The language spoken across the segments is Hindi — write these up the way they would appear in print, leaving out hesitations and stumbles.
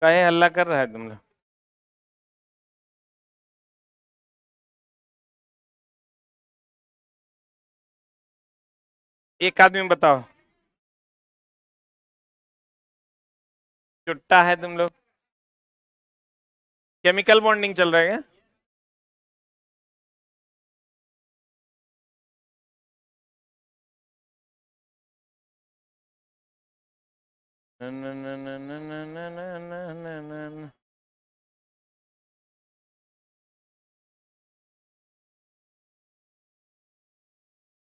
काहे हल्ला कर रहा है तुम लोग? एक आदमी बताओ। चुट्टा है तुम लोग। केमिकल बॉन्डिंग चल रहा है क्या? न, न, न, न, न, न, न, न, न, न, न।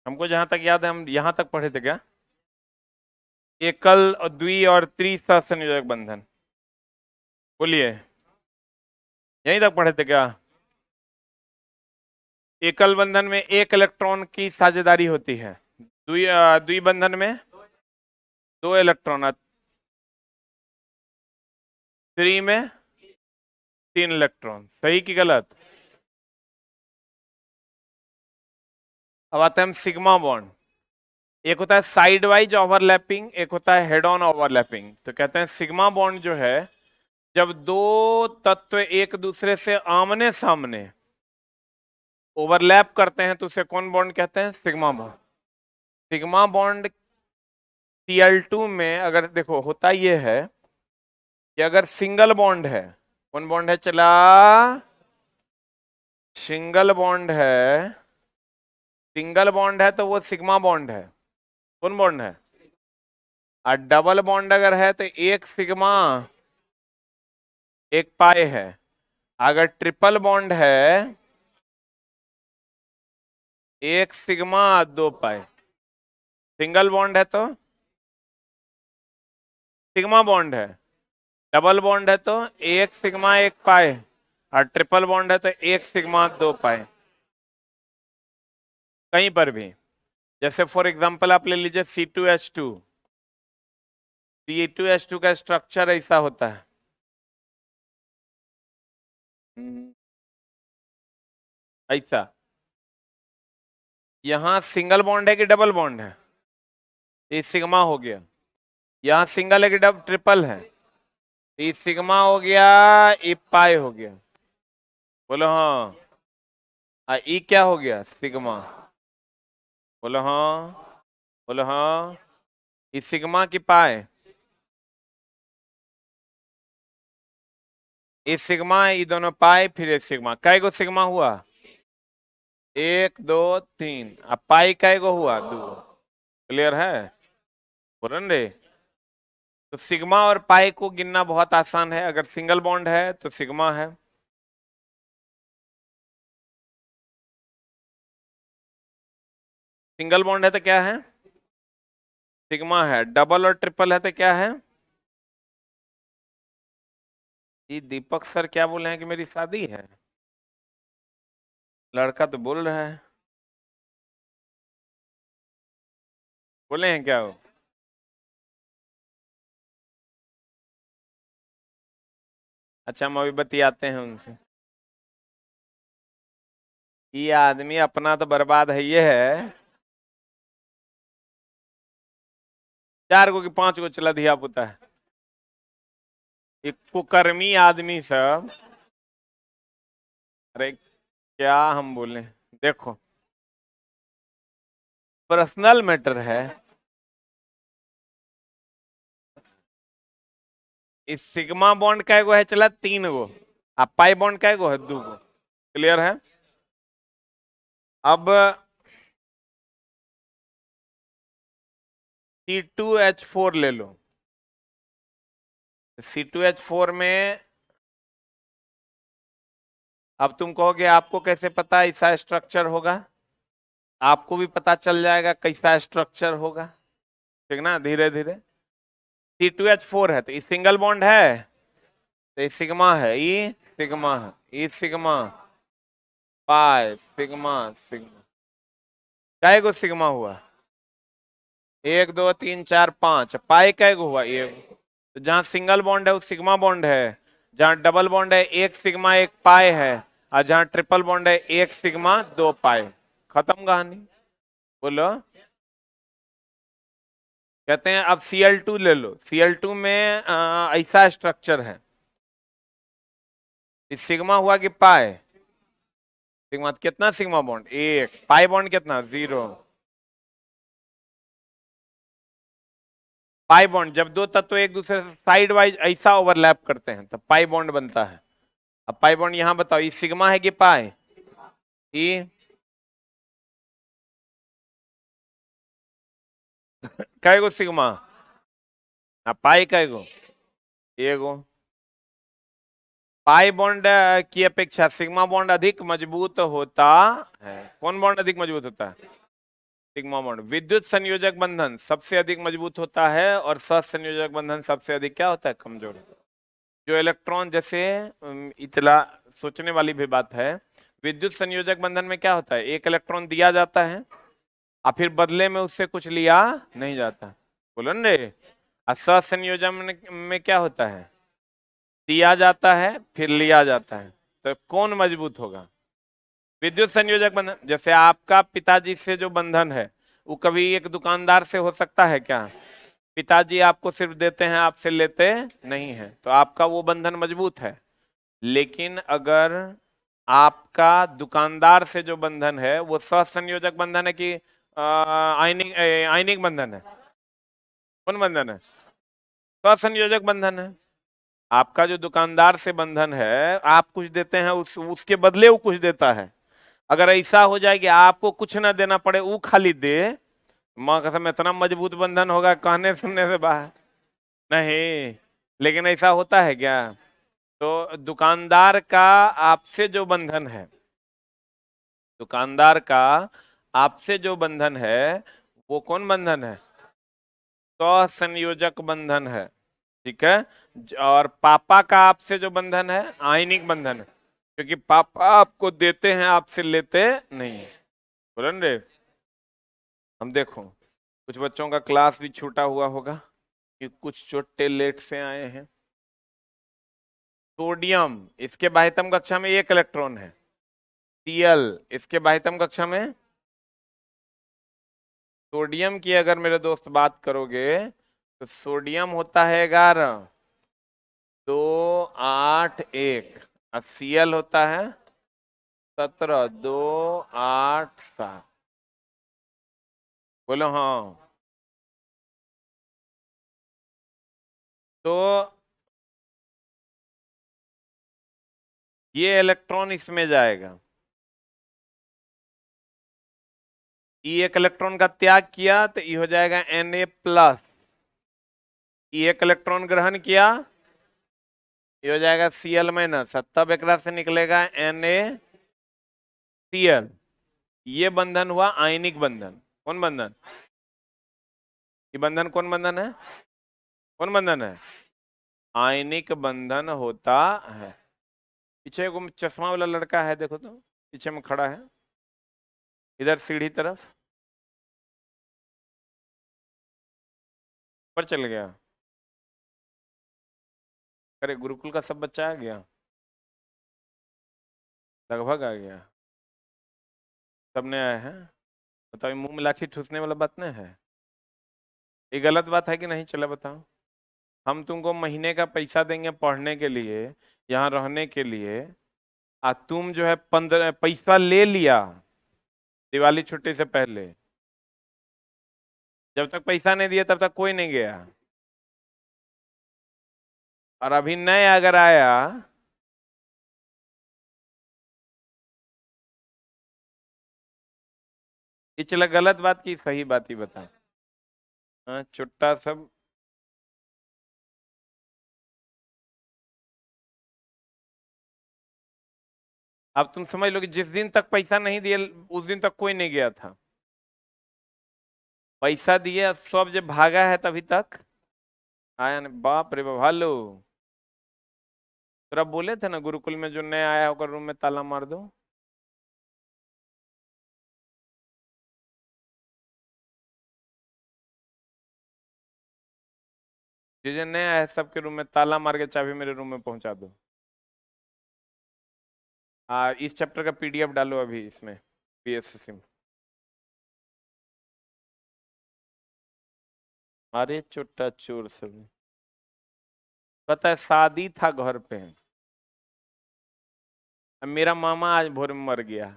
हमको जहां तक याद है हम यहां तक पढ़े थे क्या? एकल और द्वि और त्रिसहसंयोजक बंधन। बोलिए। यहीं तक पढ़े थे क्या? एकल बंधन में एक इलेक्ट्रॉन की साझेदारी होती है। द्विबंधन में दो इलेक्ट्रॉन। त्रि में तीन इलेक्ट्रॉन। सही की गलत? अब आते हैं हम सिग्मा बॉन्ड। एक होता है साइड वाइज ओवरलैपिंग, एक होता है हेड ऑन ओवरलैपिंग। तो कहते हैं सिग्मा बॉन्ड जो है, जब दो तत्व एक दूसरे से आमने सामने ओवरलैप करते हैं तो उसे कौन बॉन्ड कहते हैं? Sigma bond. Sigma bond Cl2 में अगर देखो होता ये है कि अगर सिंगल बॉन्ड है, कौन बॉन्ड है चला? सिंगल बॉन्ड है। सिंगल बॉन्ड है तो वो सिग्मा बॉन्ड है। कौन बॉन्ड है? और डबल बॉन्ड अगर है तो एक सिग्मा एक पाई है। अगर ट्रिपल बॉन्ड है, एक सिग्मा दो पाई। सिंगल बॉन्ड है तो सिग्मा बॉन्ड है। डबल बॉन्ड है तो एक सिग्मा एक पाई। और ट्रिपल बॉन्ड है तो एक सिग्मा दो पाई। कहीं पर भी। जैसे फॉर एग्जांपल आप ले लीजिए C2H2। C2H2 का स्ट्रक्चर ऐसा होता है। हम्म, ऐसा। यहाँ सिंगल बॉन्ड है कि डबल बॉन्ड है? ये सिग्मा हो गया। यहाँ सिंगल है कि डबल ट्रिपल है? ये सिग्मा हो गया, ये पाई हो गया। बोलो हाँ। ई क्या हो गया? सिग्मा। बोलो हाँ। बोलो हाँ। ये सिग्मा की पाई। ये सिग्मा, ये दोनों पाई, फिर ये सिग्मा। कै गो सिग्मा हुआ? एक दो तीन। अब पाई कै गो हुआ? दो। क्लियर है? बोलन रे। तो सिग्मा और पाई को गिनना बहुत आसान है। अगर सिंगल बॉन्ड है तो सिग्मा है। सिंगल बॉन्ड है तो क्या है? सिग्मा है। डबल और ट्रिपल है तो क्या है? ये दीपक सर क्या बोले हैं कि मेरी शादी है? लड़का तो बोल रहा है। बोले हैं क्या वो? अच्छा, हम अभी बतियाते हैं उनसे। ये आदमी अपना तो बर्बाद है ये है। चार गो की पांच गो चला दिया पुता है। ये कुकर्मी आदमी सब। अरे क्या हम बोले? देखो, पर्सनल मैटर है। इस सिग्मा बॉन्ड का एगो है चला तीन गो। अब पाई बॉन्ड का एगो है दो गो। क्लियर है? अब C2H4 ले लो। C2H4 में अब तुम कहोगे आपको कैसे पता ऐसा स्ट्रक्चर होगा? आपको भी पता चल जाएगा कैसा स्ट्रक्चर होगा। ठीक ना? धीरे धीरे। C2H4 है तो ये सिंगल बॉन्ड है तो ये सिग्मा है, ये सिग्मा है, ये सिग्मा पाई सिग्मा सिग्मा। काय गो सिग्मा हुआ? एक दो तीन चार पांच। पाई काय गो हुआ? एक। तो जहां सिंगल बॉन्ड है वो सिग्मा बॉन्ड है। जहां डबल बॉन्ड है एक सिग्मा एक पाई है। और जहां ट्रिपल बॉन्ड है एक सिग्मा दो पाई। खत्म कहानी। बोलो। कहते हैं अब Cl2 ले लो। Cl2 में ऐसा स्ट्रक्चर है। इस सिग्मा हुआ कि पाई? सिग्मा कितना? सिग्मा बॉन्ड एक, पाई बॉन्ड कितना? 0। पाई बॉन्ड जब दो तत्व एक दूसरे से साइड वाइज ऐसा ओवरलैप करते हैं तब पाई बॉन्ड बनता है। अब पाई बॉन्ड यहां बताओ, ये सिग्मा है कि पाई? ये कैगो सिग्मा? पाई कैगो? एगो। पाई बॉन्ड की अपेक्षा सिग्मा बॉन्ड अधिक मजबूत होता है। कौन बॉन्ड अधिक मजबूत होता है? Sigma bond. विद्युत संयोजक बंधन सबसे अधिक मजबूत होता है और सहसंयोजक बंधन सबसे अधिक क्या होता है? कमजोर। जो इलेक्ट्रॉन जैसे इतला सोचने वाली भी बात है। विद्युत संयोजक बंधन में क्या होता है? एक इलेक्ट्रॉन दिया जाता है और फिर बदले में उससे कुछ लिया नहीं जाता। बोलो न रे। असहसंयोजन में क्या होता है? दिया जाता है फिर लिया जाता है। तो कौन मजबूत होगा? विद्युत संयोजक बंधन। जैसे आपका पिताजी से जो बंधन है वो कभी एक दुकानदार से हो सकता है क्या? पिताजी आपको सिर्फ देते हैं, आपसे लेते नहीं है, तो आपका वो बंधन मजबूत है। लेकिन अगर आपका दुकानदार से जो बंधन है वो सहसंयोजक बंधन है कि आयनिक आयनिक बंधन है? कौन बंधन है? सहसंयोजक बंधन है। आपका जो दुकानदार से बंधन है, आप कुछ देते हैं, उसके बदले वो कुछ देता है। अगर ऐसा हो जाए कि आपको कुछ ना देना पड़े, वो खाली दे, माँ कसम इतना मजबूत बंधन होगा कहने सुनने से बाहर। नहीं, लेकिन ऐसा होता है क्या? तो दुकानदार का आपसे जो बंधन है, दुकानदार का आपसे जो बंधन है वो कौन बंधन है? तो संयोजक बंधन है। ठीक है। और पापा का आपसे जो बंधन है आयनिक बंधन है, क्योंकि पापा आपको देते हैं, आपसे लेते नहीं है। बोलन रे। हम देखो कुछ बच्चों का क्लास भी छूटा हुआ होगा कि कुछ छोटे लेट से आए हैं। सोडियम, इसके बाह्यतम कक्षा में एक इलेक्ट्रॉन है। Cl, इसके बाह्यतम कक्षा में। सोडियम की अगर मेरे दोस्त बात करोगे तो सोडियम होता है 11, 2, 8, 1। और Cl होता है 17, 2, 8, 7। बोलो हाँ। तो ये इलेक्ट्रॉन इसमें जाएगा, ये एक इलेक्ट्रॉन का त्याग किया तो ये हो जाएगा Na+। ये एक इलेक्ट्रॉन ग्रहण किया, ये हो जाएगा Cl-। तब एक से निकलेगा NaCl। ये बंधन हुआ आयनिक बंधन। कौन बंधन? ये बंधन कौन बंधन है? कौन बंधन है? आयनिक बंधन होता है। पीछे को चश्मा वाला लड़का है, देखो तो पीछे में खड़ा है, इधर सीढ़ी तरफ पर चल गया। अरे गुरुकुल का सब बच्चा आ गया, लगभग आ गया। सबने आए हैं? बताओ, ये मुंह में लाठी ठूसने वाला बात नहीं है। ये गलत बात है कि नहीं? चला बताओ। हम तुमको महीने का पैसा देंगे पढ़ने के लिए, यहाँ रहने के लिए, तुम जो है 15 पैसा ले लिया दिवाली छुट्टी से पहले। जब तक पैसा नहीं दिया तब तक कोई नहीं गया। और अभी नए अगर आया, ये चला गलत बात की सही बात ही बता। हाँ, छुट्टा सब। अब तुम समझ लो कि जिस दिन तक पैसा नहीं दिया उस दिन तक कोई नहीं गया था। पैसा दिया सब जब भागा है तभी तक आया नहीं। बाप रे बाप। हेलो, तो बोले थे ना गुरुकुल में जो नया आया होकर रूम में ताला मार दो। जो जो नया है सबके रूम में ताला मार के चाबी मेरे रूम में पहुंचा दो। इस चैप्टर का पीडीएफ डालो अभी इसमें, पीएससी में। अरे छोटा चोर सब। पता है शादी था घर पे, अब मेरा मामा आज भोर में मर गया,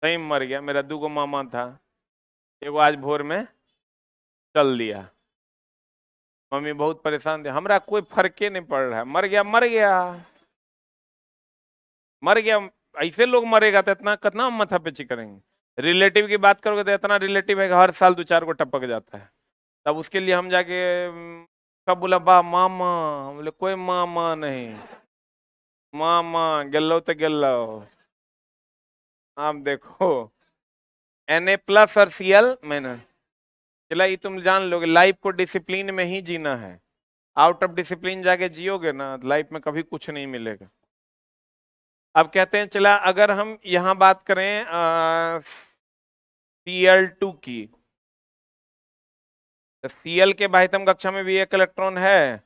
सही में मर गया। मेरा 2 मामा था, एगो आज भोर में चल दिया। मम्मी बहुत परेशान थी, हमरा कोई फर्के नहीं पड़ रहा है, मर गया मर गया मर गया। ऐसे लोग मरेगा तो इतना कितना माथा पेची करेंगे। रिलेटिव की बात करोगे तो इतना रिलेटिव है कि हर साल 2-4 को टपक जाता है। तब उसके लिए हम जाके कब बोला बा मामा, हम बोले कोई मामा नहीं, मामा गेलो तो गेलो। आप देखो Na+ और Cl-। चला ये तुम जान लोगे, लाइफ को डिसिप्लिन में ही जीना है। आउट ऑफ डिसिप्लिन जाके जियोगे ना, लाइफ में कभी कुछ नहीं मिलेगा। अब कहते हैं चला अगर हम यहां बात करें Cl2 की, तो Cl के बाह्यतम कक्षा में भी 1 इलेक्ट्रॉन है,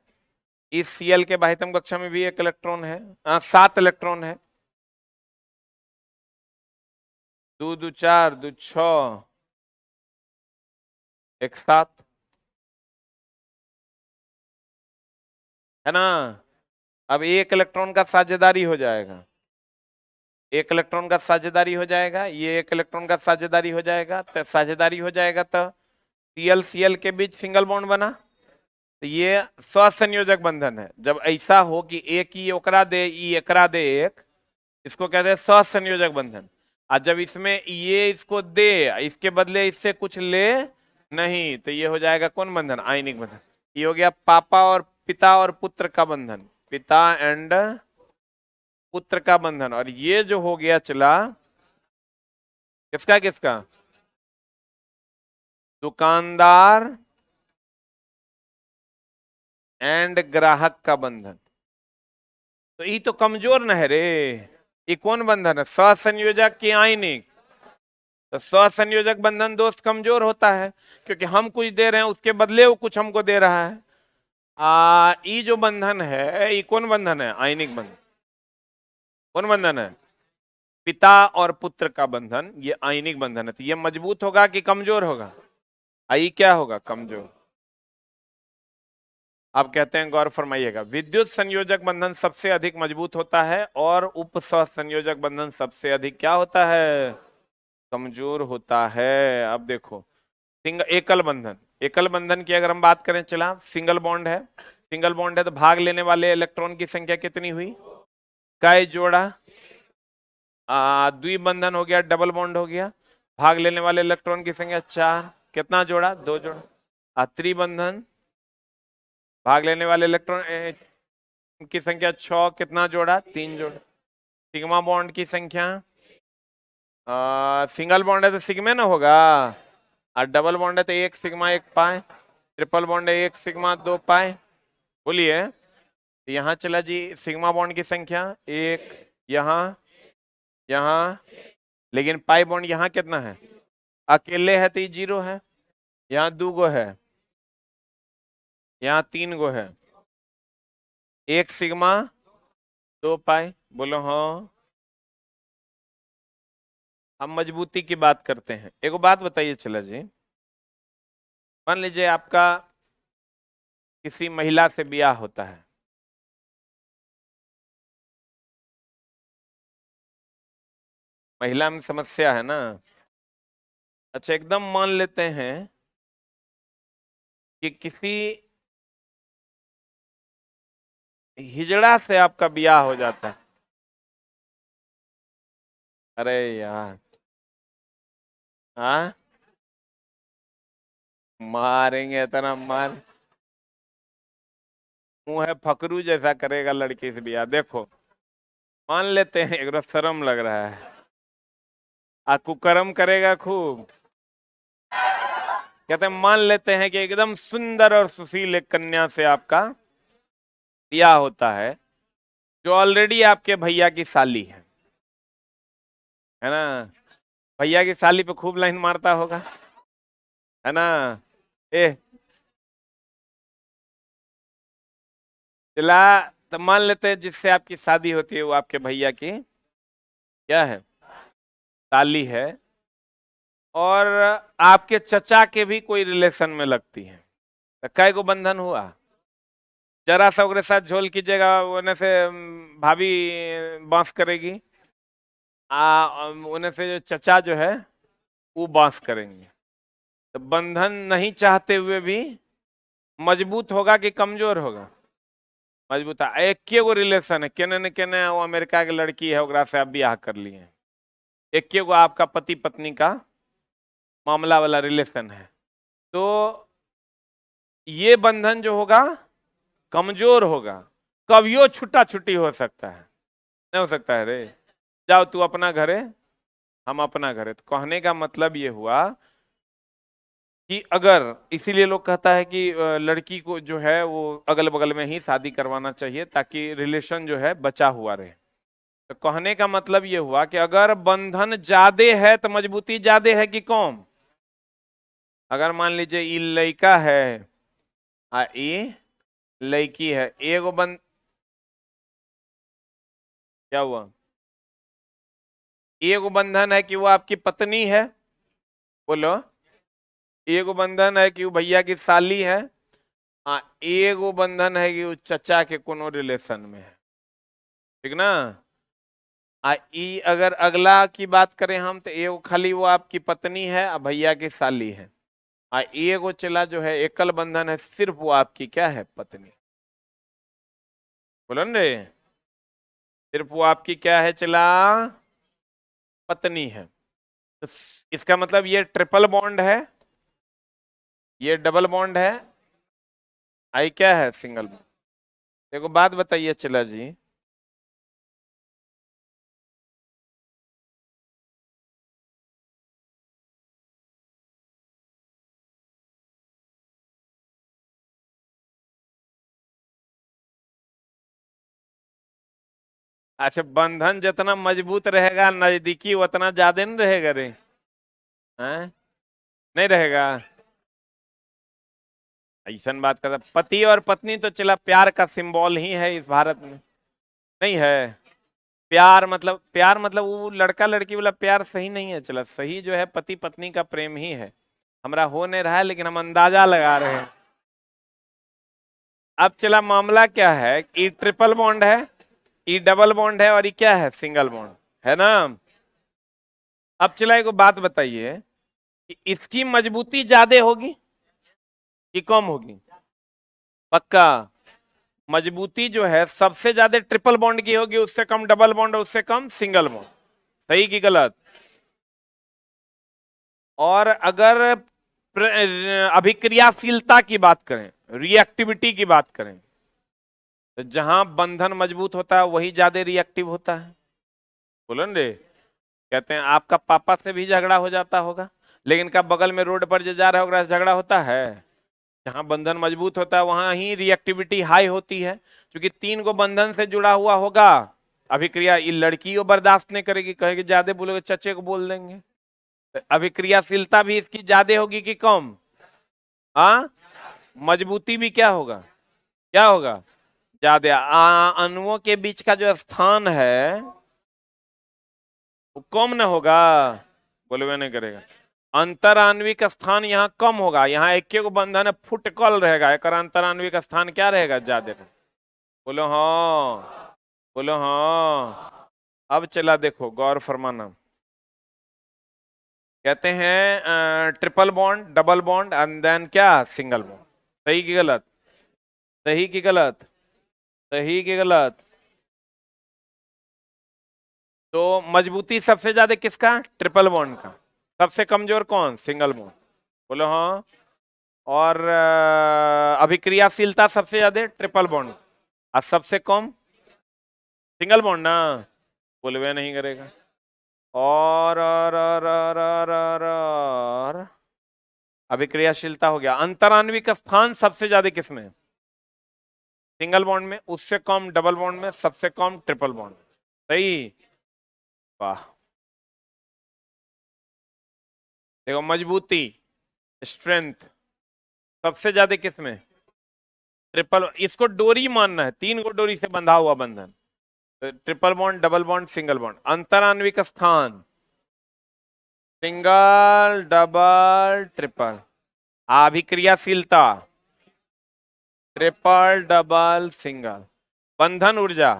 इस Cl के बाह्यतम कक्षा में भी 1 इलेक्ट्रॉन है, 7 इलेक्ट्रॉन है। 2 2 4 2 6 1 7 है ना। अब 1 इलेक्ट्रॉन का साझेदारी हो जाएगा, 1 इलेक्ट्रॉन का साझेदारी हो जाएगा, ये 1 इलेक्ट्रॉन का साझेदारी हो जाएगा, तो साझेदारी हो जाएगा तो Cl Cl के बीच सिंगल बॉन्ड बना, तो ये स्वसंयोजक बंधन है। जब ऐसा हो कि एक ही ओकरा दे ई एकरा दे एक, इसको कहते हैं स्वसंयोजक बंधन। और जब इसमें ये इसको दे, इसके बदले इससे कुछ ले नहीं, तो ये हो जाएगा कौन बंधन, आयनिक बंधन। ये हो गया पापा और पिता और पुत्र का बंधन, पिता एंड पुत्र का बंधन। और ये जो हो गया चला किसका किसका, दुकानदार एंड ग्राहक का बंधन। तो ये तो कमजोर न है रे, ये कौन बंधन है, स्वसंयोजक की आयनिक। तो स्वसंयोजक बंधन दोस्त कमजोर होता है, क्योंकि हम कुछ दे रहे हैं उसके बदले वो कुछ हमको दे रहा है। ये जो बंधन है ये कौन बंधन है, आयनिक बंधन। कौन बंधन है, पिता और पुत्र का बंधन, ये आयनिक बंधन है। तो ये मजबूत होगा कि कमजोर होगा, आई क्या होगा, कमजोर। आप कहते हैं गौर फरमाइएगा, विद्युत संयोजक बंधन सबसे अधिक मजबूत होता है और उप संयोजक बंधन सबसे अधिक क्या होता है, कमजोर होता है। अब देखो एकल बंधन, एकल बंधन की अगर हम बात करें, चला सिंगल बॉन्ड है, सिंगल बॉन्ड है तो भाग लेने वाले इलेक्ट्रॉन की संख्या कितनी हुई, कई जोड़ा। द्विबंधन हो गया, डबल बॉन्ड हो गया, भाग लेने वाले इलेक्ट्रॉन की संख्या 4, कितना जोड़ा, 2 जोड़ा। त्रिबंधन, भाग लेने वाले इलेक्ट्रॉन की संख्या 6, कितना जोड़ा, 3 जोड़ा। सिग्मा बॉन्ड की संख्या, सिंगल बॉन्ड है तो सिग्मा ना होगा, और डबल बॉन्ड है तो 1 सिग्मा 1 पाई, ट्रिपल बॉन्ड है 1 सिग्मा 2 पाई। बोलिए यहाँ चला जी, सिग्मा बॉन्ड की संख्या 1, यहाँ यहाँ, लेकिन पाई बॉन्ड यहाँ कितना है, अकेले है तो ये 0 है, यहाँ 2 गो है, यहाँ 3 गो है, 1 सिग्मा 2 पाई। बोलो हाँ। हम मजबूती की बात करते हैं, एक बात बताइए चला जी, मान लीजिए आपका किसी महिला से ब्याह होता है, महिला में समस्या है ना। अच्छा एकदम मान लेते हैं कि किसी हिजड़ा से आपका ब्याह हो जाता है। अरे यार, हाँ मारेंगे इतना मार, मुंह है फकरू जैसा करेगा लड़की से ब्याह। देखो मान लेते हैं, एक शर्म लग रहा है, कुकर्म करेगा खूब। कहते हैं मान लेते हैं कि एकदम सुंदर और सुशील एक कन्या से आपका ब्याह होता है, जो ऑलरेडी आपके भैया की साली है ना। भैया की साली पे खूब लाइन मारता होगा, है ना। ए चला, तो मान लेते हैं जिससे आपकी शादी होती है वो आपके भैया की क्या है, साली है, और आपके चचा के भी कोई रिलेशन में लगती है, तो कै गो बंधन हुआ, जरा सा ओकरे साथ झोल कीजिएगा, ओने से भाभी बांस करेगी, ओने से जो चचा जो है वो बांस करेंगे। तो बंधन नहीं चाहते हुए भी मजबूत होगा कि कमजोर होगा? मजबूत है। एक गो रिलेशन है, केने न केने वो अमेरिका के लड़की है, ओकरा से आप ब्याह कर लिए, एक गो आपका पति पत्नी का मामला वाला रिलेशन है, तो ये बंधन जो होगा कमजोर होगा। कभियो छुट्टा छुट्टी हो सकता है, नहीं हो सकता है रे, जाओ तू अपना घर है, हम अपना घर है। तो कहने का मतलब ये हुआ कि अगर, इसीलिए लोग कहता है कि लड़की को जो है वो अगल बगल में ही शादी करवाना चाहिए ताकि रिलेशन जो है बचा हुआ रहे। तो कहने का मतलब ये हुआ कि अगर बंधन ज्यादा है तो मजबूती ज्यादा है कि कम? अगर मान लीजिए ये लड़का है, ये लड़की है, एगो बंद, क्या हुआ? एगो बंधन है कि वो आपकी पत्नी है, बोलो। एगो बंधन है कि वो भैया की साली है, एगो बंधन है कि वो चचा के कोनो रिलेशन में है, ठीक ना? अगर अगला की बात करें हम, तो एगो खाली वो आपकी पत्नी है और भैया की साली है, एगो चला जो है एकल बंधन है, सिर्फ वो आपकी क्या है, पत्नी। बोलो न रे, सिर्फ वो आपकी क्या है चला, पत्नी है। तो इसका मतलब ये ट्रिपल बॉन्ड है, ये डबल बॉन्ड है, आई क्या है, सिंगल बॉन्ड। देखो बात बताइए चला जी, अच्छा बंधन जितना मजबूत रहेगा नजदीकी उतना ज्यादा नहीं रहेगा रे, हैं? नहीं रहेगा? ऐसा बात करता, पति और पत्नी तो चला प्यार का सिंबल ही है इस भारत में, नहीं है? प्यार मतलब वो लड़का लड़की वाला प्यार सही नहीं है, चला सही जो है पति पत्नी का प्रेम ही है। हमरा हो नहीं रहा है लेकिन हम अंदाजा लगा रहे हैं। अब चला मामला क्या है, ई ट्रिपल बॉन्ड है, ई डबल बॉन्ड है, और ये क्या है, सिंगल बॉन्ड है ना? अब चला एक बात बताइए कि इसकी मजबूती ज्यादा होगी कि कम होगी? पक्का? मजबूती जो है सबसे ज्यादा ट्रिपल बॉन्ड की होगी, उससे कम डबल बॉन्ड, उससे कम सिंगल बॉन्ड। सही कि गलत? और अगर अभिक्रियाशीलता की बात करें, रिएक्टिविटी की बात करें, तो जहां बंधन मजबूत होता है वही ज्यादा रिएक्टिव होता है। बोलो न रे, कहते हैं आपका पापा से भी झगड़ा हो जाता होगा, लेकिन का बगल में रोड पर जो जा रहा होगा झगड़ा होता है? जहां बंधन मजबूत होता है वहां ही रिएक्टिविटी हाई होती है, क्योंकि तीन को बंधन से जुड़ा हुआ होगा। अभिक्रिया ये लड़की को बर्दाश्त नहीं करेगी, कहेगी ज्यादा बोलोगे चचे को बोल देंगे। तो अभिक्रियाशीलता भी इसकी ज्यादा होगी कि कम? हाँ, मजबूती भी क्या होगा, क्या होगा, ज्यादा। अणुओं के बीच का जो स्थान है वो कम ना होगा, बोलवे नहीं करेगा। अंतर आणविक स्थान यहाँ कम होगा, यहाँ एक को बंधन है फुटकल रहेगा, एक अंतर आणविक स्थान क्या रहेगा, ज्यादा। बोलो हाँ, बोलो हाँ। अब चला देखो गौर फरमाना, कहते हैं triple bond, double bond and then क्या, सिंगल बॉन्ड। सही की गलत? सही की गलत? सही की गलत? तो मजबूती सबसे ज्यादा किसका, ट्रिपल बॉन्ड का। सबसे कमजोर कौन, सिंगल बॉन्ड। बोलो हाँ। और अभिक्रियाशीलता सबसे ज्यादा ट्रिपल बॉन्ड, और सबसे कम सिंगल बॉन्ड ना, बोलवे नहीं करेगा। और अभिक्रियाशीलता हो गया। अंतरान्विक स्थान सबसे ज्यादा किसमें, सिंगल बॉन्ड में, उससे कम डबल बॉन्ड में, सबसे कम ट्रिपल बॉन्ड। सही, वाह। देखो मजबूती, स्ट्रेंथ सबसे ज्यादा किसमें, ट्रिपल। इसको डोरी मानना है, तीन को डोरी से बंधा हुआ बंधन, तो triple bond, double bond, single bond. अंतरान्विक स्थान, सिंगल, डबल, ट्रिपल। अभिक्रियाशीलता, ट्रिपल डबल सिंगल, बंधन ऊर्जा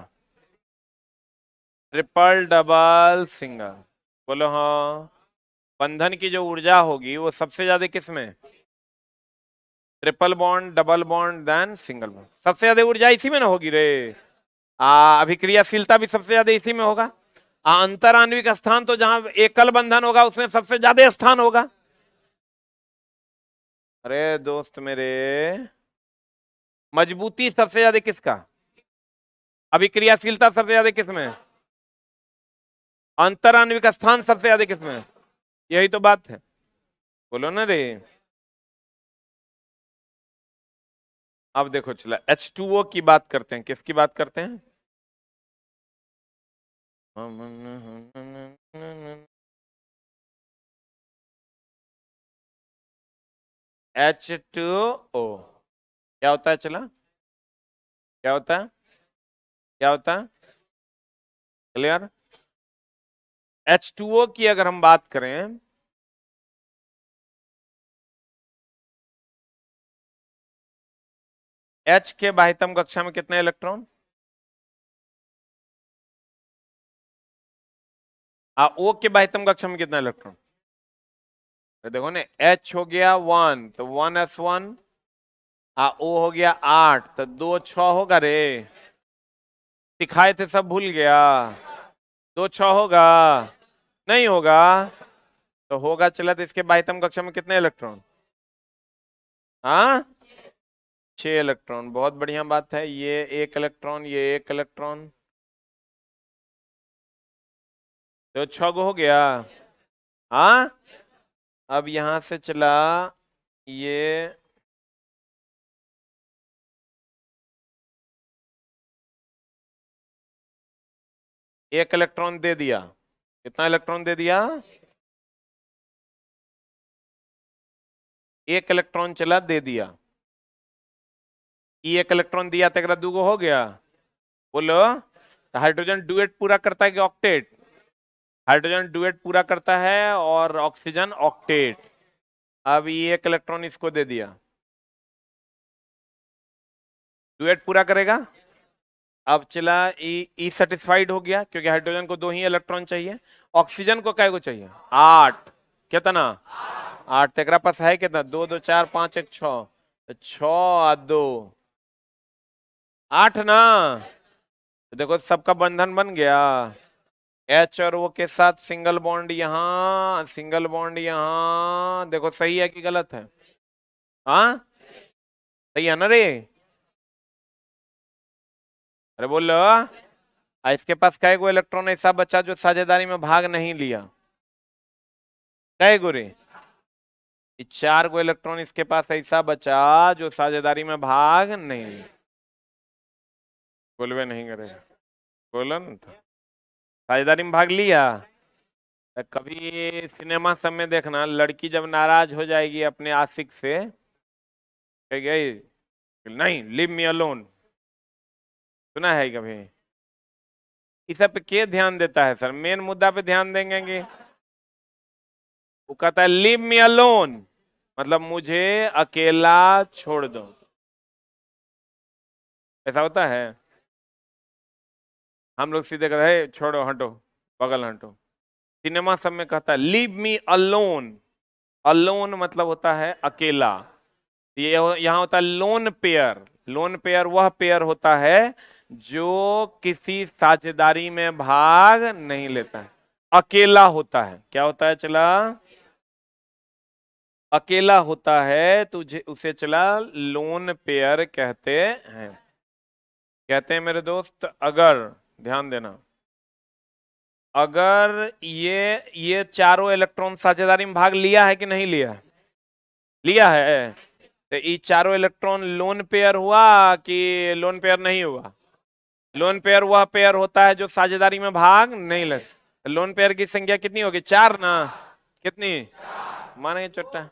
ट्रिपल डबल सिंगल, बोलो हाँ। बंधन की जो ऊर्जा होगी वो सबसे ज्यादा किस में? Triple bond, double bond, then single bond. सबसे ज्यादा ऊर्जा इसी में ना होगी रे। अभिक्रियाशीलता भी सबसे ज्यादा इसी में होगा। अंतर आणविक स्थान तो जहां एकल बंधन होगा उसमें सबसे ज्यादा स्थान होगा। अरे दोस्त मेरे, मजबूती सबसे ज्यादा किसका? अभिक्रियाशीलता सबसे ज्यादा किसमें? अंतर आणविक स्थान सबसे ज्यादा किसमें? यही तो बात है, बोलो ना रे। अब देखो चला H2O की बात करते हैं। किसकी बात करते हैं? H2O क्या होता है? चला क्या होता है? क्या होता है? क्लियर? H2O की अगर हम बात करें, H के बाह्यतम कक्षा में कितने इलेक्ट्रॉन? O के बाह्यतम कक्षा में कितना इलेक्ट्रॉन? तो देखो ना, H हो गया 1 तो 1s1, O हो गया 8 तो 2 6 होगा रे। सिखाए थे सब भूल गया। 2 6 होगा? नहीं होगा। तो होगा चला, तो इसके बाह्यतम कक्षा में कितने इलेक्ट्रॉन? हाँ, 6 इलेक्ट्रॉन। बहुत बढ़िया बात है। ये 1 इलेक्ट्रॉन, ये 1 इलेक्ट्रॉन, तो 6 हो गया। हाँ, अब यहां से चला ये 1 इलेक्ट्रॉन दे दिया। कितना इलेक्ट्रॉन दे दिया? 1 इलेक्ट्रॉन चला दे दिया। ये 1 इलेक्ट्रॉन दिया तो दूगो हो गया। बोलो, तो हाइड्रोजन डुएट पूरा करता है कि ऑक्टेट? हाइड्रोजन डुएट पूरा करता है और ऑक्सीजन ऑक्टेट। अब ये 1 इलेक्ट्रॉन इसको दे दिया, डुएट पूरा करेगा। अब चला ई सेटिस्फाइड हो गया क्योंकि हाइड्रोजन को 2 ही इलेक्ट्रॉन चाहिए। ऑक्सीजन को कै को चाहिए? 8। कितना? 8। तेरा पास है कितना? 2 2 4 5 1 6, तो 6 और 2 8 ना। तो देखो सबका बंधन बन गया। H और O के साथ सिंगल बॉन्ड यहाँ, सिंगल बॉन्ड यहाँ। देखो सही है कि गलत है? हाँ, सही है ना रे? अरे बोलो, इसके पास कै गो इलेक्ट्रॉन ऐसा बचा जो साझेदारी में भाग नहीं लिया? कै गो रे? 4 गो इलेक्ट्रॉन इसके पास ऐसा बचा जो साझेदारी में भाग नहीं लिया। बोलवे नहीं करे, बोलो ना तो। साझेदारी में भाग लिया? तो कभी सिनेमा सब में देखना, लड़की जब नाराज हो जाएगी अपने आशिक से, कहेगी नहीं लिव मी अलोन। सुना है कभी? इस सब पे के ध्यान देता है सर? मेन मुद्दा पे ध्यान देंगे। वो कहता है लिव मी अलोन, मतलब मुझे अकेला छोड़ दो। ऐसा होता है? हम लोग सीधे कहते हैं छोड़ो हटो, बगल हटो। सिनेमा सब में कहता है लीव मी अलोन। अलोन मतलब होता है अकेला। ये यहाँ होता है लोन पेयर। लोन पेयर वह पेयर होता है जो किसी साझेदारी में भाग नहीं लेता है, अकेला होता है। क्या होता है चला? अकेला होता है, तुझे उसे चला लोन पेयर कहते हैं। कहते हैं मेरे दोस्त, अगर ध्यान देना, अगर ये चारों इलेक्ट्रॉन साझेदारी में भाग लिया है कि नहीं लिया है? लिया है। तो ये चारों इलेक्ट्रॉन लोन पेयर हुआ कि लोन पेयर नहीं हुआ? लोन पेयर वह पेयर होता है जो साझेदारी में भाग नहीं लेता। लोन पेयर की संख्या कितनी होगी? 4 ना। कितनी? माने चोट्टा।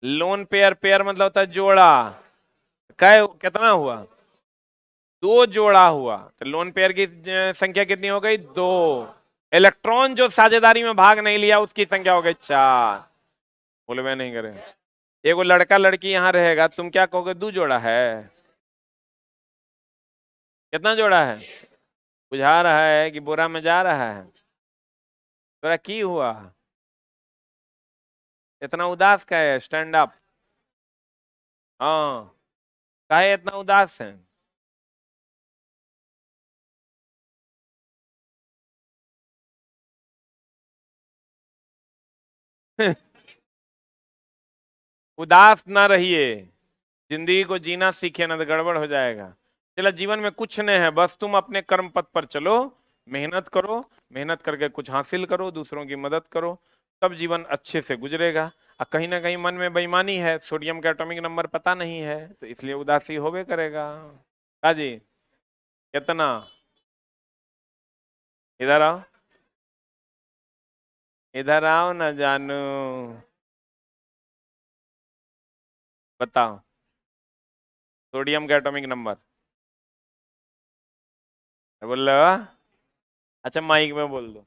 लोन पेयर, पेयर मतलब होता है जोड़ा। कितना हुआ? 2 जोड़ा हुआ। तो लोन पेयर की संख्या कितनी हो गई? 2। इलेक्ट्रॉन जो साझेदारी में भाग नहीं लिया उसकी संख्या हो गई 4। बोले मैं नहीं करे। एगो लड़का लड़की यहाँ रहेगा, तुम क्या कहोगे? 2 जोड़ा है। कितना जोड़ा है? बुझा रहा है कि बोरा में जा रहा है? तोरा की हुआ? इतना उदास का है? Stand up. हाँ, काहे इतना उदास है? उदास ना रहिए, जिंदगी को जीना सीखे, ना तो गड़बड़ हो जाएगा। चला, जीवन में कुछ नहीं है, बस तुम अपने कर्म पथ पर चलो, मेहनत करो, मेहनत करके कुछ हासिल करो, दूसरों की मदद करो, तब जीवन अच्छे से गुजरेगा। और कहीं ना कहीं मन में बेईमानी है, सोडियम का एटॉमिक नंबर पता नहीं है, तो इसलिए उदासी होबे करेगा। हाँ जी। कितना? इधर आओ, इधर आओ ना जानू, बताओ सोडियम का एटॉमिक नंबर। बोल रहे हो? अच्छा, माइक में बोल दो।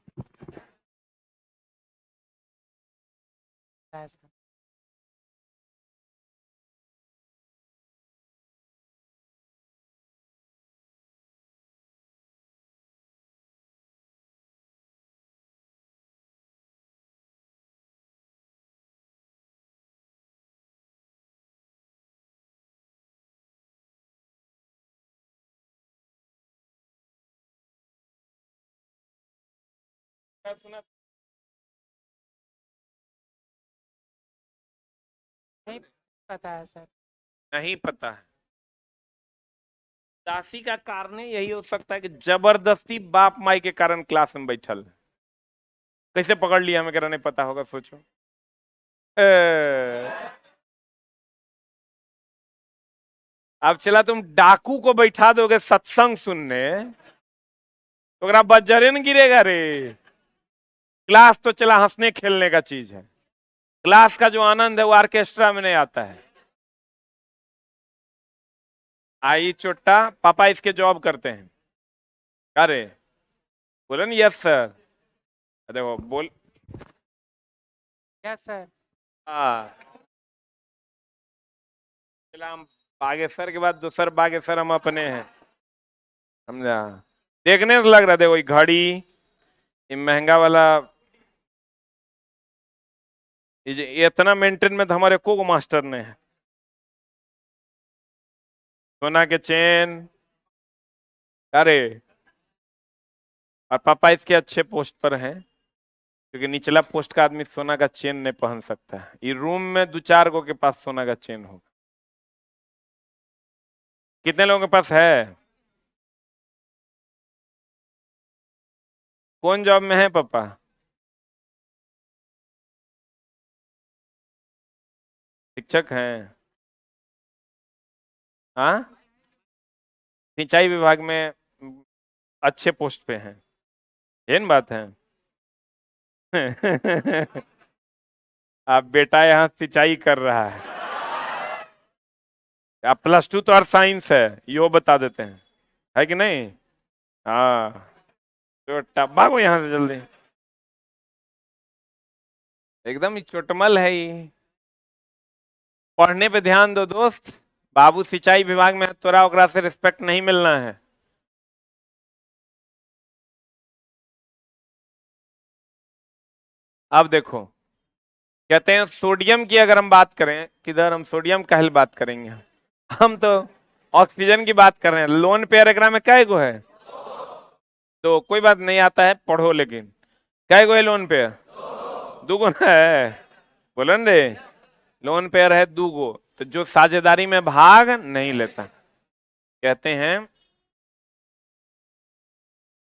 सुना? नहीं पता है सर। नहीं पता है? उदासी का कारण यही हो सकता है कि जबरदस्ती बाप माई के कारण क्लास में बैठल है। कैसे पकड़ लिया हमें, कह नहीं पता होगा, सोचो। अब चला, तुम डाकू को बैठा दोगे सत्संग सुनने, तो अगर बजरे न गिरेगा रे। क्लास तो चला हंसने खेलने का चीज है, क्लास का जो आनंद है वो ऑर्केस्ट्रा में नहीं आता है। आई चोट्टा, पापा इसके जॉब करते हैं। अरे बोले ना, यस सर। देखो बोल। Yes sir. हाँ, चला हम बागेश्वर के बाद दूसर बागेश्वर हम अपने हैं, समझा? देखने से लग रहा, देखो ये घड़ी, ये महंगा वाला, ये इतना मेंटेन में तो हमारे को मास्टर ने है। सोना के चेन। अरे, और पापा इसके अच्छे पोस्ट पर हैं, क्योंकि निचला पोस्ट का आदमी सोना का चेन नहीं पहन सकता है। ये रूम में 2-4 गो के पास सोना का चेन होगा। कितने लोगों के पास है? कौन जॉब में है पापा? शिक्षक हैं? हाँ, सिंचाई विभाग में अच्छे पोस्ट पे हैं, ये न बात है। आप बेटा यहाँ सिंचाई कर रहा है, आप +2 तो और साइंस है, यो बता देते हैं, है कि नहीं? हाँ, तो भागो यहाँ से जल्दी, एकदम ही चोटमल है ये। पढ़ने पे ध्यान दो दोस्त, बाबू सिंचाई विभाग में है, तोरा ओकरा से रिस्पेक्ट नहीं मिलना है। अब देखो, कहते हैं सोडियम की अगर हम बात करें, किधर हम सोडियम का ही बात करेंगे, हम तो ऑक्सीजन की बात कर रहे हैं। लोन पेयर एकरा में कै गो है? तो कोई बात नहीं, आता है पढ़ो, लेकिन कै गो है लोन पेयर? 2 गो ना है, बोलन रे। लोन पेयर है 2 गो, तो जो साझेदारी में भाग नहीं लेता, कहते हैं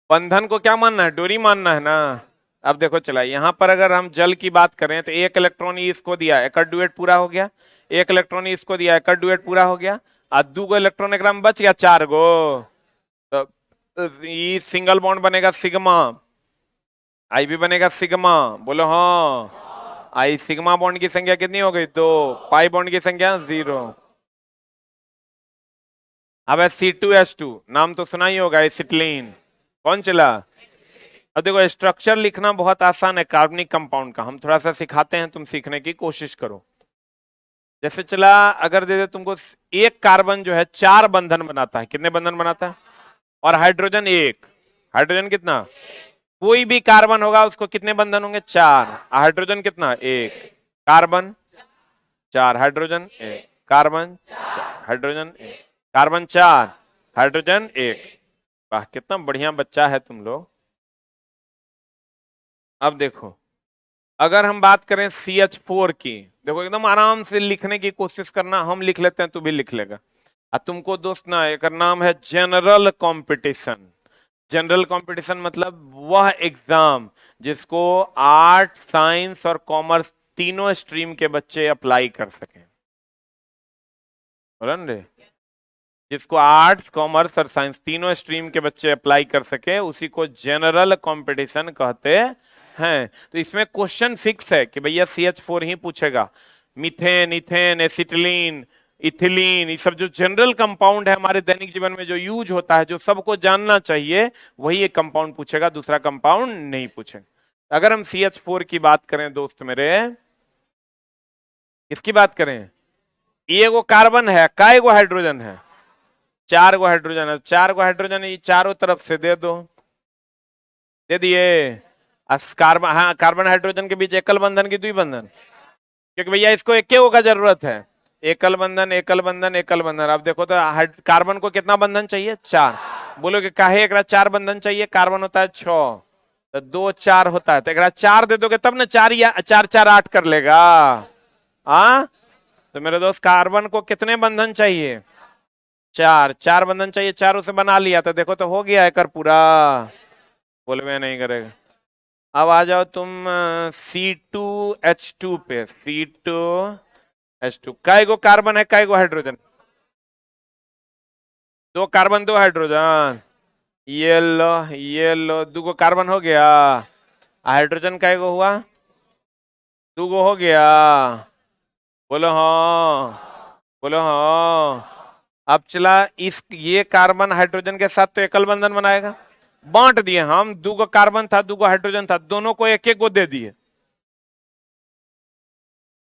बंधन को क्या मानना है? डोरी मानना है ना। अब देखो चला, यहां पर अगर हम जल की बात करें तो 1 इलेक्ट्रॉन इसको दिया, एक डुएट पूरा हो गया। 1 इलेक्ट्रॉन इसको दिया, एक डुएट पूरा हो गया। और 2 गो इलेक्ट्रॉन एक में बच गया, 4 गो। तो ये सिंगल बॉन्ड बनेगा सिग्मा, आई भी बनेगा सिग्मा, बोलो हाँ। आई सिग्मा बॉन्ड की संख्या कितनी हो गई? 2। पाई बॉन्ड की संख्या 0। अब है C2H2, नाम तो सुना ही होगा, एसिटिलीन। कौन चला? अब देखो, स्ट्रक्चर लिखना बहुत आसान है कार्बनिक कंपाउंड का, हम थोड़ा सा सिखाते हैं, तुम सीखने की कोशिश करो। जैसे चला, अगर दे दे तुमको एक कार्बन जो है 4 बंधन बनाता है, कितने बंधन बनाता है? और हाइड्रोजन एक, हाइड्रोजन कितना? कोई भी कार्बन होगा उसको कितने बंधन होंगे? 4। हाइड्रोजन कितना? एक। कार्बन 4, हाइड्रोजन एक, कार्बन 4, हाइड्रोजन एक, कार्बन 4, हाइड्रोजन एक। वाह, कितना बढ़िया बच्चा है तुम लोग। अब देखो, अगर हम बात करें CH4 की, देखो एकदम आराम से लिखने की कोशिश करना, हम लिख लेते हैं तू भी लिख लेगा। तुमको दोस्त ना, एक नाम है जनरल कंपटीशन। जनरल कंपटीशन मतलब वह एग्जाम जिसको आर्ट, साइंस और कॉमर्स तीनों स्ट्रीम के बच्चे अप्लाई कर सकें। बोला ना रे, जिसको आर्ट्स, कॉमर्स और साइंस तीनों स्ट्रीम के बच्चे अप्लाई कर सके उसी को जनरल कंपटीशन कहते हैं। तो इसमें क्वेश्चन फिक्स है कि भैया CH4 ही पूछेगा। मीथेन, इथेन, एसिटिलीन, इथिलीन, ये सब जो जनरल कंपाउंड है हमारे दैनिक जीवन में जो यूज होता है, जो सबको जानना चाहिए, वही एक कंपाउंड पूछेगा, दूसरा कंपाउंड नहीं पूछेगा। अगर हम CH4 की बात करें दोस्त मेरे, इसकी बात करें, ये वो कार्बन है, काय गो हाइड्रोजन है? 4 गो हाइड्रोजन है। 4 गो हाइड्रोजन ये चारों तरफ से दे दो, दे दिए। कार्बन, हाँ, कार्बन हाइड्रोजन के बीच एकल बंधन की द्विबंधन, क्योंकि भैया इसको एक को का जरूरत है। एकल बंधन, एकल बंधन, एकल बंधन। अब देखो तो कार्बन को कितना बंधन चाहिए? 4। बोलो कि काहे एकरा 4 बंधन चाहिए? कार्बन होता है 6, तो 2 4 होता है, तो एकरा 4 दे दोगे तब ना 4 या 4 4 8 कर लेगा। हाँ, तो मेरे दोस्त कार्बन को कितने बंधन चाहिए? 4 4 बंधन चाहिए, चारों से बना लिया, तो देखो तो हो गया एकर पूरा। बोले मैं नहीं करेगा। अब आ जाओ तुम C2H2 पे। C2H2 काय गो कार्बन है, काय गो हाइड्रोजन? 2 carbon 2 hydrogen. ये लो, ये लो, 2 गो कार्बन हो गया। हाइड्रोजन काय गो हुआ? 2 गो हो गया। बोलो हाँ, बोलो हाँ। अब चला, इस ये कार्बन हाइड्रोजन के साथ तो एकल बंधन बनाएगा। बांट दिए हम, 2 गो कार्बन था, 2 गो हाइड्रोजन था, दोनों को एक एक गो दे दिए।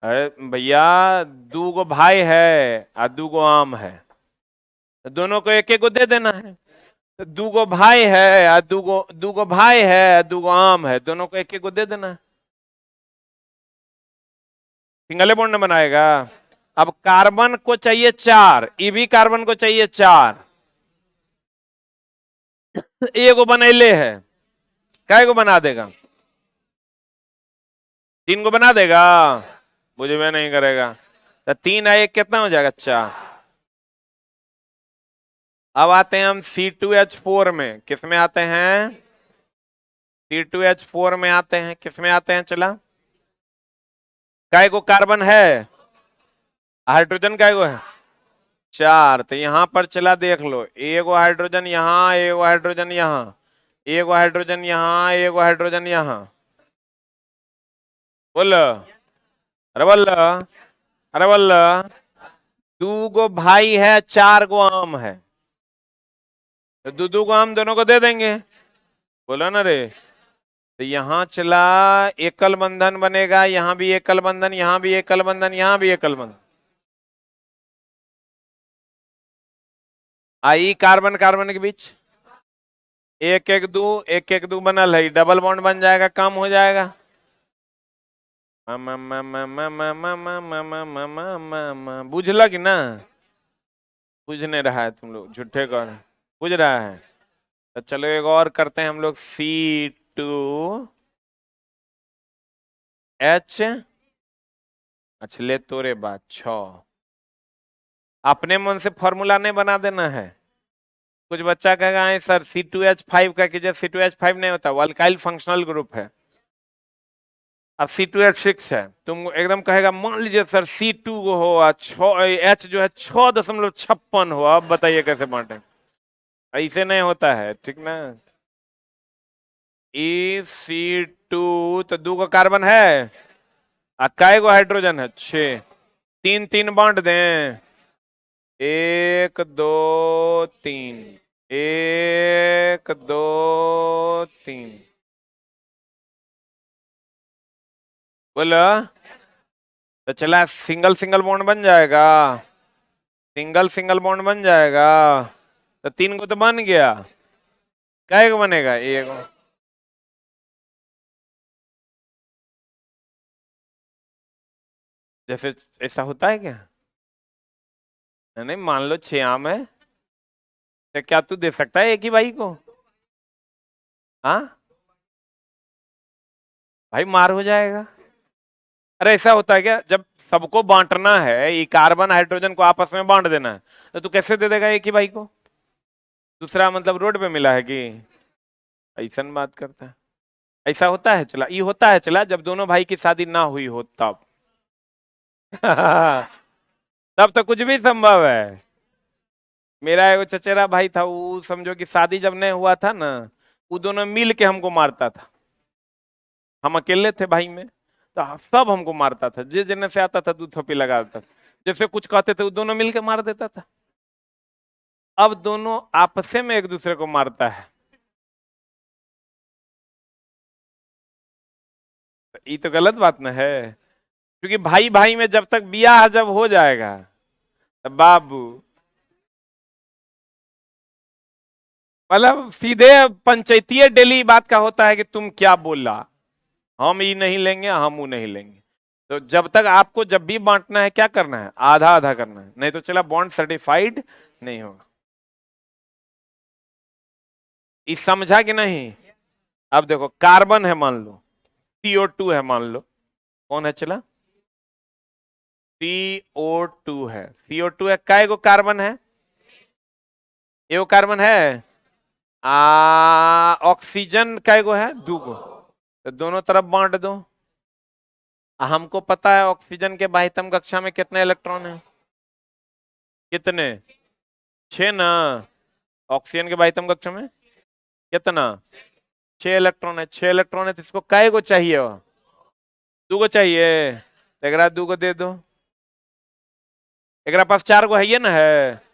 अरे भैया, 2 गो भाई है और 2 गो आम है, तो दोनों को एक एक गो दे देना है। तो 2 गो भाई है और 2 गो भाई है, 2 गो आम है, दोनों को एक एक गो दे देना है। सिंगल बॉन्ड बनाएगा। अब कार्बन को चाहिए 4, ये भी कार्बन को चाहिए 4, एगो बनैले है, कै गो बना देगा? 3 गो बना देगा? मुझे में नहीं करेगा। तो 3 है, 1 कितना हो जाएगा? 4। अब आते हैं हम C2H4 में, किस में आते हैं? C2H4 में आते हैं, किस में आते हैं? चला, काय गो कार्बन है, हाइड्रोजन काय गो है? 4। तो यहां पर चला देख लो, एगो हाइड्रोजन यहाँ, एगो हाइड्रोजन यहाँ, एगो हाइड्रोजन यहाँ, एगो हाइड्रोजन यहाँ। बोल, अरे बोल, अरे बोल। 2 गो भाई है, 4 गो आम है, तो 2 गो आम दोनों को दे देंगे। बोलो ना रे। तो यहां चला, एकल बंधन बनेगा, यहां भी एकल बंधन, यहां भी एकल बंधन, यहां भी एकल बंधन। आई कार्बन कार्बन के बीच 1 1 2, 1 1 2 बनल है, डबल बॉन्ड बन जाएगा, कम हो जाएगा। बुझल कि ना? बुझ नहीं रहा है, तुम लोग झूठे कह रहे हैं। बुझ रहा है? तो चलो एक और करते हैं हम लोग, C2H। अच्छा ले तोरे बात 6, अपने मन से फॉर्मूला नहीं बना देना है। कुछ बच्चा कहेगा "नहीं सर, C2H5 का कीजिए", C2H5 नहीं होता, वो अल्काइल फंक्शनल ग्रुप है। अब C2H6 है, तुम एकदम कहेगा मान लीजिए सर C2 हो और H जो है 6.56 हो, अब बताइए कैसे बांटे? ऐसे नहीं होता है, ठीक ना? EC2, तो 2 का कार्बन है और काय गो हाइड्रोजन है? 6। 3 3 बांट दें, 1 2 3, 1 2 3। बोला, तो चला सिंगल सिंगल बॉन्ड बन जाएगा, सिंगल सिंगल बॉन्ड बन जाएगा। तो 3 को तो बन गया, कै को बनेगा? एक। जैसे ऐसा होता है क्या? नहीं, मान लो 6 आम है, तो क्या तू दे सकता है एक ही भाई को? हाँ भाई, मार हो जाएगा। अरे ऐसा होता है क्या, जब सबको बांटना है, ये कार्बन हाइड्रोजन को आपस में बांट देना है, तो तू कैसे दे देगा एक ही भाई को? दूसरा मतलब रोड पे मिला है कि? ऐसा बात करता है। ऐसा होता है चला, ये होता है चला जब दोनों भाई की शादी ना हुई हो तब। तब तो कुछ भी संभव है। मेरा एक चचेरा भाई था, वो समझो कि शादी जब नहीं हुआ था ना, वो दोनों मिल के हमको मारता था। हम अकेले थे भाई में, तो सब हमको मारता था, जिस जने से आता था दूध थोपी लगा देता था। जैसे कुछ कहते थे वो दोनों मिलके मार देता था। अब दोनों आपस में एक दूसरे को मारता है। तो ये तो गलत बात ना है, क्योंकि भाई भाई में जब तक बियाह जब हो जाएगा, तो बाबू मतलब सीधे पंचायतीय डेली बात का होता है कि तुम क्या बोला, हम ये नहीं लेंगे, हम वो नहीं लेंगे। तो जब तक आपको जब भी बांटना है, क्या करना है? आधा आधा करना है, नहीं तो चला बॉन्ड सर्टिफाइड नहीं होगा। इस समझा कि नहीं? अब देखो, कार्बन है मान लो, CO2 है मान लो, कौन है चला? CO2 है, CO2 है, काय को कार्बन है? एगो कार्बन है। ऑक्सीजन काय को है? 2 को। तो दोनों तरफ बांट दो। हमको पता है ऑक्सीजन के बाह्यतम कक्षा में कितने इलेक्ट्रॉन है? कितने? 6 ना। ऑक्सीजन के बाह्यतम कक्षा में कितना? 6 इलेक्ट्रॉन है। 6 इलेक्ट्रॉन है तो इसको काय को चाहिए? 2 को चाहिए, तो एकरा 2 को दे दो। एकरा पास 4 को है ना, है।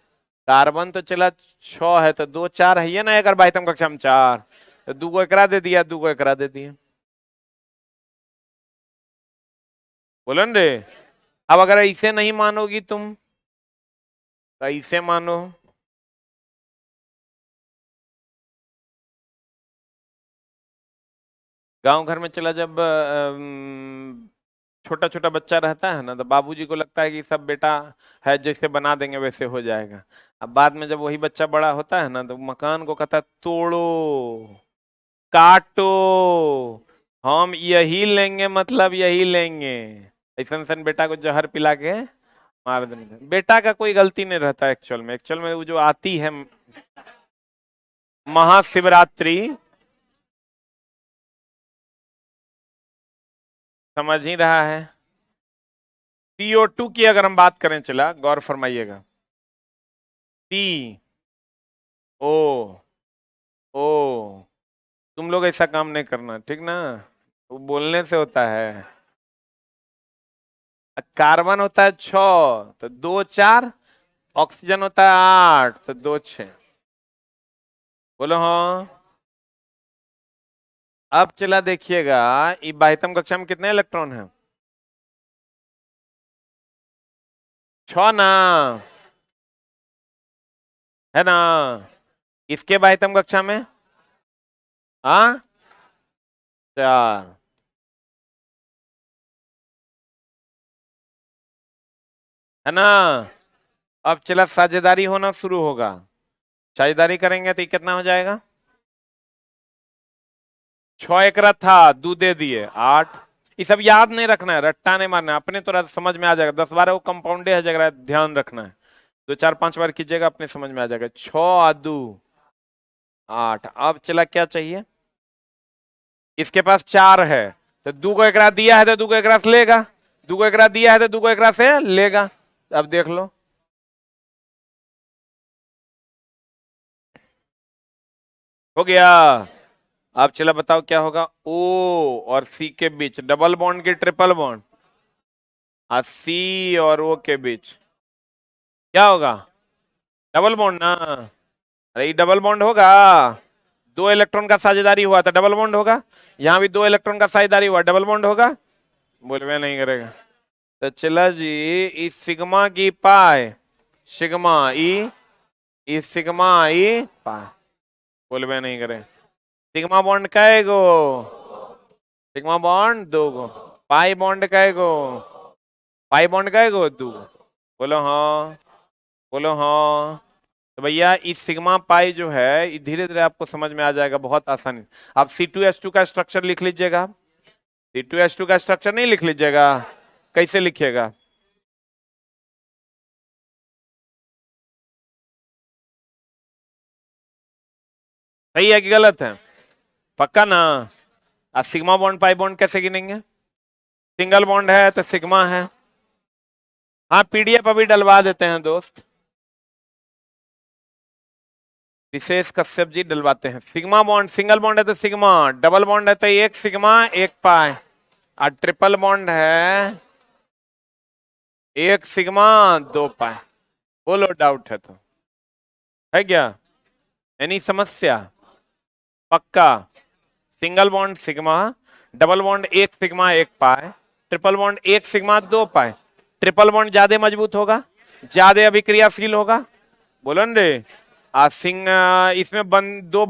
कार्बन तो चला 6 है, तो 2 4 है ना, एक बाह्यतम कक्षा में 4, तो 2 को एकरा दे दिया, 2 को एकरा दे दिया। बोलो न रे। अब अगर इसे नहीं मानोगी तुम, तो इसे मानो। गांव घर में चला जब छोटा छोटा बच्चा रहता है ना, तो बाबूजी को लगता है कि सब बेटा है, जैसे बना देंगे वैसे हो जाएगा। अब बाद में जब वही बच्चा बड़ा होता है ना, तो मकान को कहता है तोड़ो, काटो, हम यही लेंगे, मतलब यही लेंगे। ऐसा सन बेटा को जहर पिला के मार देंगे। बेटा का कोई गलती नहीं रहता एक्चुअल में। एक्चुअल में वो जो आती है महाशिवरात्रि, समझ ही रहा है। CO2 की अगर हम बात करें, चला गौर फरमाइएगा, CO, ओ, तुम लोग ऐसा काम नहीं करना, ठीक ना? वो बोलने से होता है। कार्बन होता है 6, तो 2 4, ऑक्सीजन होता है 8, तो 2 6। बोलो हाँ। अब चला देखिएगा, ये बाह्यतम कक्षा में कितने इलेक्ट्रॉन है? 6 ना, है ना? इसके बाह्यतम कक्षा में हाँ 4, है ना? अब चला साझेदारी होना शुरू होगा। साझेदारी करेंगे तो ये कितना हो जाएगा? 6 एकरा था, 2 दे दिए 8। ये सब याद नहीं रखना है, रट्टा नहीं मारना है, अपने तो समझ में आ जाएगा। 10 12 वो कंपाउंडे है, जगह ध्यान रखना है। 2 4 5 बार कीजिएगा, अपने समझ में आ जाएगा। 6 और 2 8। अब चला क्या चाहिए? इसके पास 4 है, तो 2 को एकरा दिया है, तो 2 को एकरा से लेगा। 2 को एकरा दिया है, तो 2 को एकरा से लेगा। अब देख लो, हो गया। अब चला बताओ क्या होगा? O और C के बीच डबल बॉन्ड की ट्रिपल बॉन्ड? C और O के बीच क्या होगा? डबल बॉन्ड ना। अरे ये डबल बॉन्ड होगा, 2 इलेक्ट्रॉन का साझेदारी हुआ था, डबल बॉन्ड होगा। यहां भी 2 इलेक्ट्रॉन का साझेदारी हुआ, डबल बॉन्ड होगा। बोलवे नहीं करेगा। तो चला जी, इस सिग्मा की पाई सिग्मा ई, इस सिग्मा ई पाई, बोल बे नहीं करे। सिग्मा बॉन्ड कहे गो, सिग्मा बॉन्ड दो गो, पाई बॉन्ड कहे गो, पाई बॉन्ड कहे गो दो। बोलो हाँ, बोलो हाँ। तो भैया इस सिग्मा पाई जो है धीरे धीरे आपको समझ में आ जाएगा, बहुत आसानी। आप C2H2 का स्ट्रक्चर लिख लीजिएगा। C2H2 का स्ट्रक्चर नहीं लिख लीजिएगा, कैसे लिखिएगा? सही है कि गलत है? पक्का ना? आज सिग्मा बॉन्ड पाई बॉन्ड कैसे गिनेंगे? सिंगल बॉन्ड है तो सिग्मा है। हाँ PDF अभी डलवा देते हैं दोस्त, विशेष कश्यप जी डलवाते हैं। सिग्मा बॉन्ड सिंगल बॉन्ड है तो सिग्मा, डबल बॉन्ड है तो एक सिग्मा एक पाई, और ट्रिपल बॉन्ड है एक सिग्मा दो पाई। बोलो डाउट है तो, है क्या? एनी समस्या? पक्का? Single bond sigma, double bond एक सिग्मा एक पाई, ट्रिपल बॉन्ड एक सिग्मा दो पाई। ट्रिपल बॉन्ड ज्यादा मजबूत होगा, ज्यादा अभिक्रियाशील होगा, बोलो न रे। इसमें दो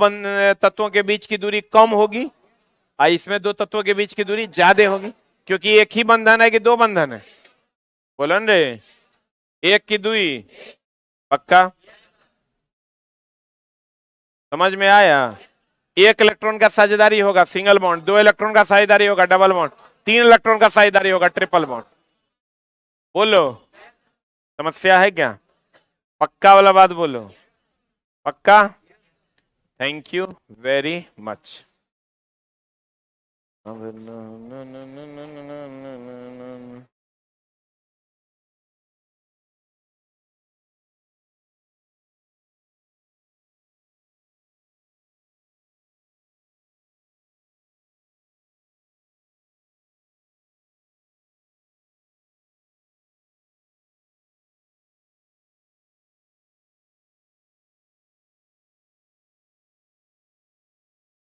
तत्वों के बीच की दूरी कम होगी, और इसमें दो तत्वों के बीच की दूरी ज्यादा होगी, क्योंकि एक ही बंधन है कि दो बंधन है? बोलो न रे, एक की दूरी। पक्का? समझ में आया? एक इलेक्ट्रॉन का साझेदारी होगा सिंगल बॉन्ड, दो इलेक्ट्रॉन का साझेदारी होगा डबल बॉन्ड, तीन इलेक्ट्रॉन का साझेदारी होगा ट्रिपल बॉन्ड। बोलो, समस्या है क्या? पक्का वाला बात बोलो, पक्का? Thank you very much.